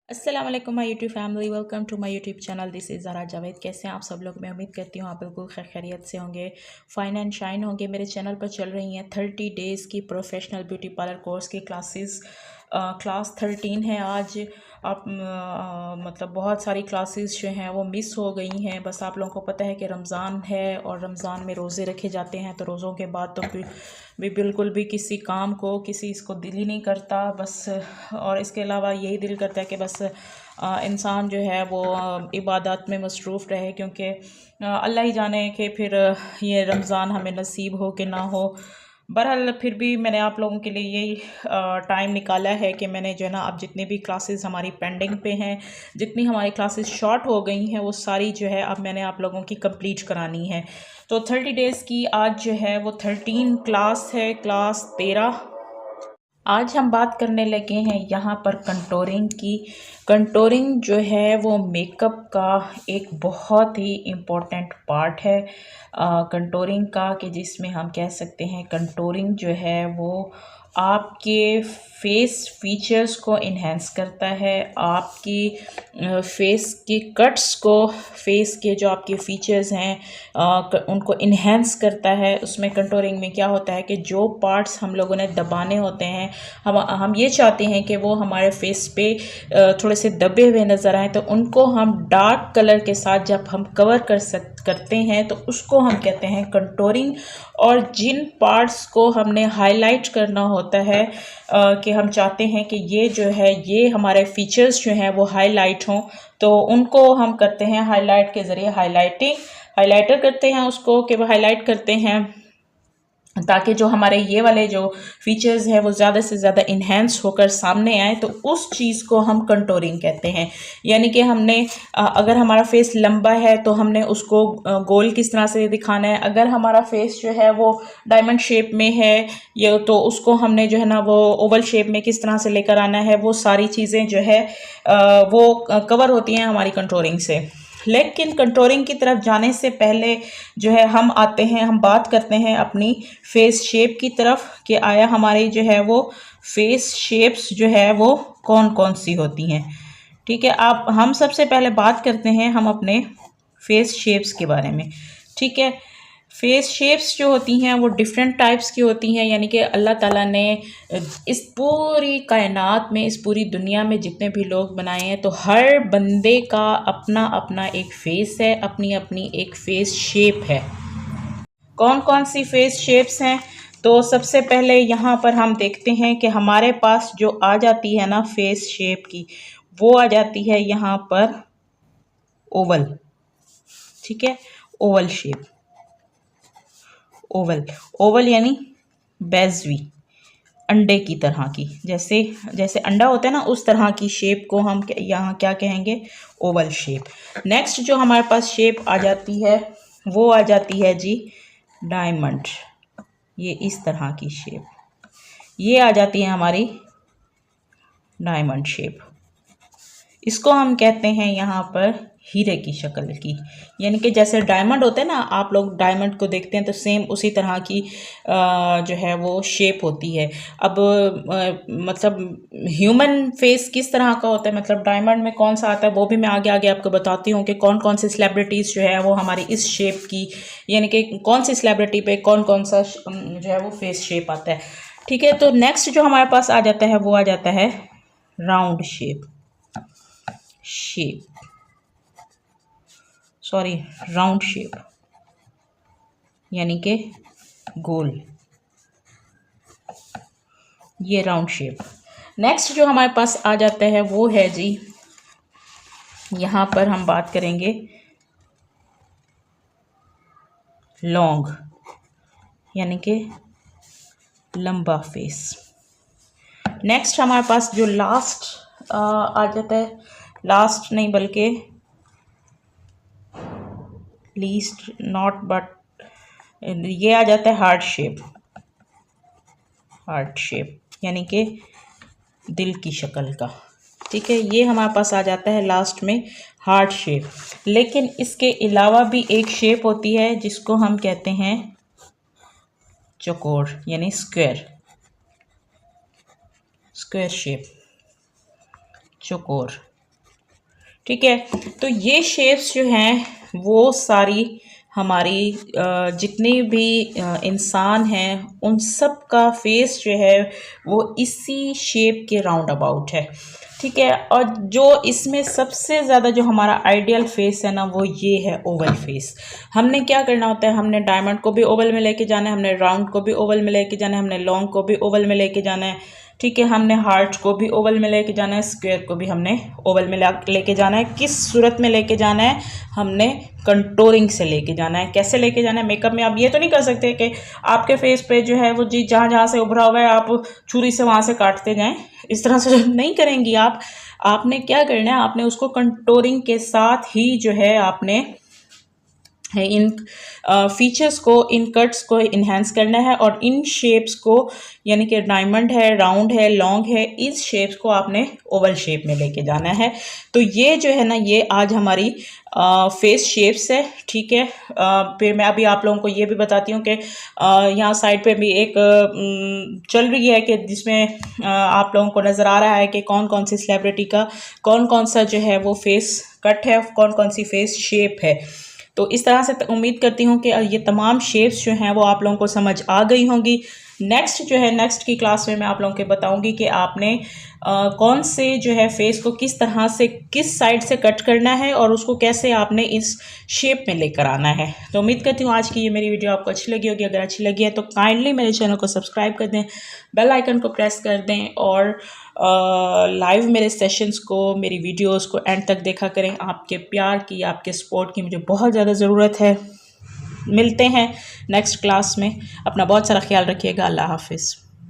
अस्सलाम वालेकुम my YouTube family, welcome to my YouTube channel. This is Zara Javed. कैसे हैं आप सब लोग? मैं उम्मीद करती हूँ आप बिल्कुल खैरियत से होंगे, फाइन एंड शाइन होंगे। मेरे चैनल पर चल रही हैं 30 डेज़ की प्रोफेशनल ब्यूटी पार्लर कोर्स की क्लासेस। क्लास 13 है आज। आप मतलब बहुत सारी क्लासेस जो हैं वो मिस हो गई हैं। बस आप लोगों को पता है कि रमज़ान है और रमज़ान में रोज़े रखे जाते हैं, तो रोज़ों के बाद तो भी बिल्कुल भी किसी काम को किसी इसको दिल ही नहीं करता बस। और इसके अलावा यही दिल करता है कि बस इंसान जो है वो इबादत में मसरूफ़ रहे, क्योंकि अल्लाह ही जाने कि फिर ये रमज़ान हमें नसीब हो कि ना हो। बहरहाल फिर भी मैंने आप लोगों के लिए यही टाइम निकाला है कि मैंने जो है ना, अब जितनी भी क्लासेस हमारी पेंडिंग पे हैं, जितनी हमारी क्लासेस शॉर्ट हो गई हैं, वो सारी जो है अब मैंने आप लोगों की कंप्लीट करानी है। तो 30 डेज़ की आज जो है वो 13 क्लास है, क्लास 13। आज हम बात करने लगे हैं यहाँ पर कंटोरिंग की। कंटोरिंग जो है वो मेकअप का एक बहुत ही इम्पोर्टेंट पार्ट है कंटोरिंग का, कि जिसमें हम कह सकते हैं कंटोरिंग जो है वो आपके फेस फीचर्स को इन्हेंस करता है, आपकी फेस के कट्स को, फेस के जो आपके फीचर्स हैं उनको इन्हेंस करता है। उसमें कंटोरिंग में क्या होता है कि जो पार्ट्स हम लोगों ने दबाने होते हैं, हम ये चाहते हैं कि वो हमारे फेस पे थोड़े से दबे हुए नज़र आए, तो उनको हम डार्क कलर के साथ जब हम कवर करते हैं तो उसको हम कहते हैं कंटोरिंग। और जिन पार्ट्स को हमने हाईलाइट करना होता है कि हम चाहते हैं कि ये जो है ये हमारे फीचर्स जो हैं वो हाईलाइट हों, तो उनको हम करते हैं हाईलाइट के ज़रिए हाईलाइटर करते हैं उसको, कि वो हाईलाइट करते हैं ताकि जो हमारे ये वाले जो फीचर्स हैं वो ज़्यादा से ज़्यादा इन्हेंस होकर सामने आए। तो उस चीज़ को हम कंटोरिंग कहते हैं। यानी कि हमने अगर हमारा फेस लंबा है तो हमने उसको गोल किस तरह से दिखाना है, अगर हमारा फेस जो है वो डायमंड शेप में है ये, तो उसको हमने जो है ना वो ओवल शेप में किस तरह से लेकर आना है, वो सारी चीज़ें जो है वो कवर होती हैं हमारी कंटोरिंग से। लेकिन कंटोरिंग की तरफ जाने से पहले जो है हम बात करते हैं अपनी फेस शेप की तरफ, कि आया हमारी जो है वो फेस शेप्स जो है वो कौन कौन सी होती हैं। ठीक है, आप हम सबसे पहले बात करते हैं हम अपने फेस शेप्स के बारे में। ठीक है, फेस शेप्स जो होती हैं वो डिफरेंट टाइप्स की होती हैं। यानी कि अल्लाह ताला ने इस पूरी कायनात में, इस पूरी दुनिया में जितने भी लोग बनाए हैं, तो हर बंदे का अपना अपना एक फेस है, अपनी अपनी एक फेस शेप है। कौन कौन सी फेस शेप्स हैं? तो सबसे पहले यहाँ पर हम देखते हैं कि हमारे पास जो आ जाती है ना फेस शेप की, वो आ जाती है यहाँ पर ओवल। ठीक है, ओवल शेप। ओवल ओवल यानी बेजवी, अंडे की तरह की, जैसे जैसे अंडा होता है ना, उस तरह की शेप को हम यहाँ क्या कहेंगे? Oval shape. नेक्स्ट जो हमारे पास शेप आ जाती है वो आ जाती है जी डायमंड। ये इस तरह की शेप, ये आ जाती है हमारी डायमंड शेप। इसको हम कहते हैं यहाँ पर हीरे की शक्ल की। यानी कि जैसे डायमंड होते हैं ना, आप लोग डायमंड को देखते हैं तो सेम उसी तरह की जो है वो शेप होती है। अब मतलब ह्यूमन फेस किस तरह का होता है, मतलब डायमंड में कौन सा आता है, वो भी मैं आगे आगे आपको बताती हूँ कि कौन कौन सी सेलिब्रिटीज़ जो है वो हमारी इस शेप की, यानी कि कौन सी सेलिब्रिटी पे कौन कौन सा जो है वो फेस शेप आता है। ठीक है, तो नेक्स्ट जो हमारे पास आ जाता है वो आ जाता है राउंड राउंड शेप, यानी कि गोल, ये राउंड शेप। नेक्स्ट जो हमारे पास आ जाता है वो है जी, यहाँ पर हम बात करेंगे लॉन्ग, यानी कि लंबा फेस। नेक्स्ट हमारे पास जो लास्ट आ जाता है, लास्ट नहीं बल्कि लीस्ट नॉट बट, ये आ जाता है हार्ट शेप, यानी कि दिल की शक्ल का। ठीक है, ये हमारे पास आ जाता है लास्ट में हार्ट शेप। लेकिन इसके अलावा भी एक शेप होती है जिसको हम कहते हैं चौकोर, यानी स्क्वायर शेप, चौकोर। ठीक है। तो ये शेप्स जो हैं वो सारी हमारी जितने भी इंसान हैं उन सब का फेस जो है वो इसी शेप के राउंड अबाउट है, ठीक है। और जो इसमें सबसे ज़्यादा जो हमारा आइडियल फेस है ना वो ये है ओवल फेस। हमने क्या करना होता है, हमने डायमंड को भी ओवल में लेके जाना है, हमने राउंड को भी ओवल में लेके जाना है, हमने लॉन्ग को भी ओवल में लेके जाना है, ठीक है। हमने हार्ट को भी ओवल में लेके जाना है, स्क्वायर को भी हमने ओवल में लेके जाना है। किस सूरत में लेके जाना है, हमने कंटोरिंग से लेके जाना है। कैसे लेके जाना है, मेकअप में आप ये तो नहीं कर सकते कि आपके फेस पे जो है वो जी जहाँ जहाँ से उभरा हुआ है आप छुरी से वहाँ से काटते जाएं, इस तरह से नहीं करेंगी आप। आपने क्या करना है, आपने उसको कंटोरिंग के साथ ही जो है आपने इन फीचर्स को, इन कट्स को इन्हेंस करना है और इन शेप्स को, यानी कि डायमंड है, राउंड है, लॉन्ग है, इस शेप्स को आपने ओवल शेप में लेके जाना है। तो ये जो है ना ये आज हमारी फेस शेप्स है, ठीक है। फिर मैं अभी आप लोगों को ये भी बताती हूँ कि यहाँ साइड पे भी एक चल रही है कि जिसमें आप लोगों को नज़र आ रहा है कि कौन कौन सी सेलिब्रिटी का कौन कौन सा जो है वो फेस कट है, कौन कौन सी फेस शेप है। तो इस तरह से उम्मीद करती हूँ कि ये तमाम शेप्स जो हैं वो आप लोगों को समझ आ गई होंगी। नेक्स्ट जो है, नेक्स्ट की क्लास में मैं आप लोगों को बताऊंगी कि आपने कौन से जो है फेस को किस तरह से किस साइड से कट करना है और उसको कैसे आपने इस शेप में लेकर आना है। तो उम्मीद करती हूँ आज की ये मेरी वीडियो आपको अच्छी लगी होगी। अगर अच्छी लगी है तो काइंडली मेरे चैनल को सब्सक्राइब कर दें, बेल आइकन को प्रेस कर दें और लाइव मेरे सेशंस को, मेरी वीडियोस को एंड तक देखा करें। आपके प्यार की, आपके सपोर्ट की मुझे बहुत ज़्यादा ज़रूरत है। मिलते हैं नेक्स्ट क्लास में। अपना बहुत सारा ख्याल रखिएगा। अल्लाह हाफिज़।